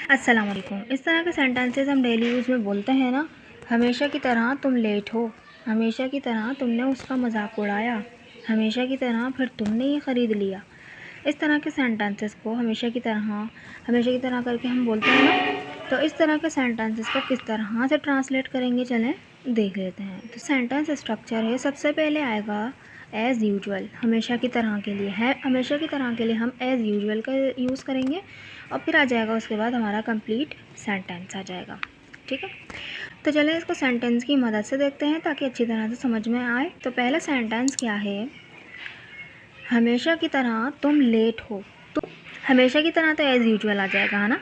अस्सलाम वालेकुम। इस तरह के सेंटेंसेस हम डेली यूज़ में बोलते हैं ना। हमेशा की तरह तुम लेट हो, हमेशा की तरह तुमने उसका मजाक उड़ाया, हमेशा की तरह फिर तुमने ये ख़रीद लिया। इस तरह के सेंटेंसेस को हमेशा की तरह करके हम बोलते हैं ना। तो इस तरह के सेंटेंसेस को किस तरह से ट्रांसलेट करेंगे, चलें देख लेते हैं। तो सेंटेंस स्ट्रक्चर है, सबसे पहले आएगा एज़ यूजुअल, हमेशा की तरह के लिए है। हमेशा की तरह के लिए हम एज़ यूजुअल का यूज़ करेंगे और फिर आ जाएगा उसके बाद हमारा कंप्लीट सेंटेंस आ जाएगा। ठीक है, तो चलें इसको सेंटेंस की मदद से देखते हैं ताकि अच्छी तरह से समझ में आए। तो पहला सेंटेंस क्या है, हमेशा की तरह तुम लेट हो। तो हमेशा की तरह तो एज़ यूजुअल आ जाएगा, है ना।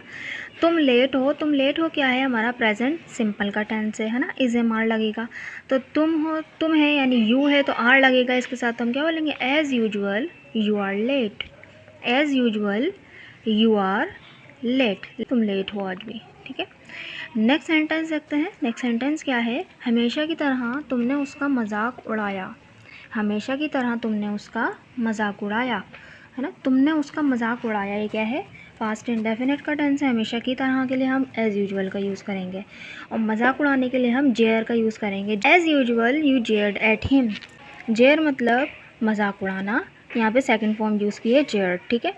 तुम लेट हो, तुम लेट हो क्या है, हमारा प्रेजेंट सिंपल का टेंस है ना, इज एम आर लगेगा। तो तुम हो, तुम है यानी यू है तो आर लगेगा इसके साथ। तो हम क्या बोलेंगे, as usual you are late, as usual you are late, तुम लेट हो आज भी। ठीक है, नेक्स्ट सेंटेंस देखते हैं। नेक्स्ट सेंटेंस क्या है, हमेशा की तरह तुमने उसका मजाक उड़ाया, हमेशा की तरह तुमने उसका मजाक उड़ाया, है ना। तुमने उसका मजाक उड़ाया, ये क्या है, पास्ट इंडेफिनिट का टेंस है। हमेशा की तरह के लिए हम एज़ यूजुअल का यूज़ करेंगे और मजाक उड़ाने के लिए हम जेयर का यूज़ करेंगे। As usual you Jared at him, jeer मतलब मजाक उड़ाना, यहाँ पे सेकंड फॉर्म यूज़ की है जेयर्ड। ठीक है,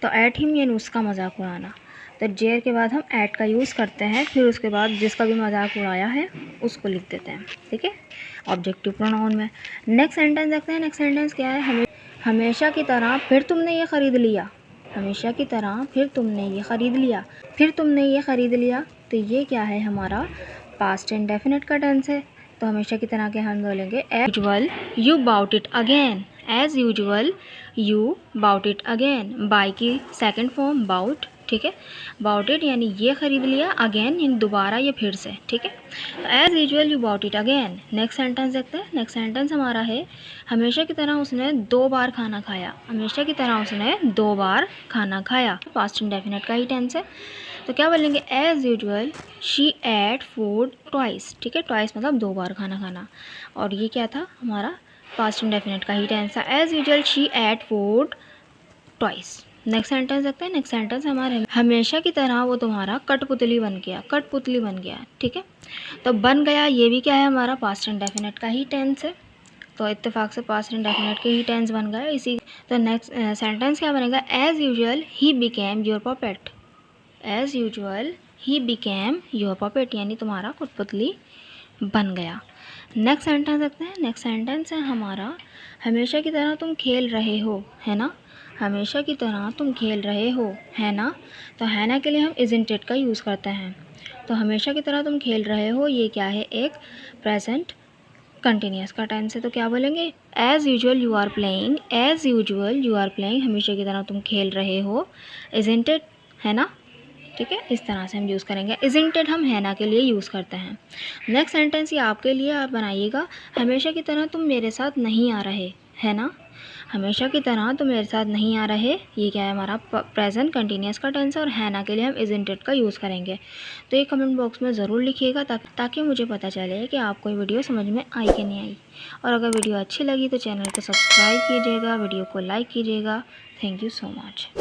तो एट हिम यानी उसका मजाक उड़ाना। तो जेयर के बाद हम एट का यूज़ करते हैं, फिर उसके बाद जिसका भी मजाक उड़ाया है उसको लिख देते हैं। ठीक है, ऑब्जेक्टिव प्रोनाउन में। नेक्स्ट सेंटेंस देखते हैं। नेक्स्ट सेंटेंस क्या है, हमेशा की तरह फिर तुमने ये ख़रीद लिया, हमेशा की तरह फिर तुमने ये ख़रीद लिया, फिर तुमने ये ख़रीद लिया। तो ये क्या है, हमारा पास्ट इंडेफिनिट का टेंस है। तो हमेशा की तरह के हम बोलेंगे as usual you bought it again, as usual you bought it again, buy की सेकंड फॉर्म बाउट। ठीक है, बाउट इट यानी ये ख़रीद लिया, अगेन यानी दोबारा या फिर से। ठीक है, तो as usual you bought it again. Next sentence देखते हैं। नेक्स्ट सेंटेंस हमारा है, हमेशा की तरह उसने 2 बार खाना खाया, हमेशा की तरह उसने 2 बार खाना खाया, पास्ट इंडेफिनिट का ही टेंस है। तो क्या बोलेंगे, as usual she ate food twice. ठीक है, ट्वाइस मतलब 2 बार खाना खाना, और ये क्या था, हमारा पास्ट इंडेफिनिट का ही टेंस था। As usual she ate food twice. Next sentence देखते हैं। नेक्स्ट सेंटेंस हमारे, हमेशा की तरह वो तुम्हारा कठपुतली बन गया, कठपुतली बन गया। ठीक है, तो बन गया ये भी क्या है, हमारा पास्ट इंडेफिनिट का ही टेंस है। तो इत्तेफाक से पास्ट इंडेफिनिट के ही टेंस बन गया इसी। तो नेक्स्ट सेंटेंस क्या बनेगा, as usual he became your puppet, as usual he became your puppet यानी तुम्हारा कठपुतली बन गया। नेक्स्ट सेंटेंस देखते हैं। नेक्स्ट सेंटेंस है हमारा, हमेशा की तरह तुम खेल रहे हो, है ना, हमेशा की तरह तुम खेल रहे हो, है ना। तो है ना के लिए हम इज़न्ट इट का यूज़ करते हैं। तो हमेशा की तरह तुम खेल रहे हो, ये क्या है, एक प्रेजेंट कंटिन्यूस का टेंस है। तो क्या बोलेंगे, as usual you are playing, as usual you are playing, हमेशा की तरह तुम खेल रहे हो, इज़न्ट इट, है ना। ठीक है, इस तरह से हम यूज़ करेंगे। इज़न्ट इट हम है ना के लिए यूज़ करते हैं। नेक्स्ट सेंटेंस ये आपके लिए, आप बनाइएगा, हमेशा की तरह तुम मेरे साथ नहीं आ रहे, है ना, हमेशा की तरह तुम मेरे साथ नहीं आ रहे, ये क्या है, हमारा प्रेजेंट कंटिन्यूस का टेंस है। और है ना के लिए हम इज़न्ट इट का यूज़ करेंगे। तो ये कमेंट बॉक्स में ज़रूर लिखिएगा ताकि मुझे पता चले कि आपको ये वीडियो समझ में आई कि नहीं आई। और अगर वीडियो अच्छी लगी तो चैनल को सब्सक्राइब कीजिएगा, वीडियो को लाइक कीजिएगा। Thank you so much.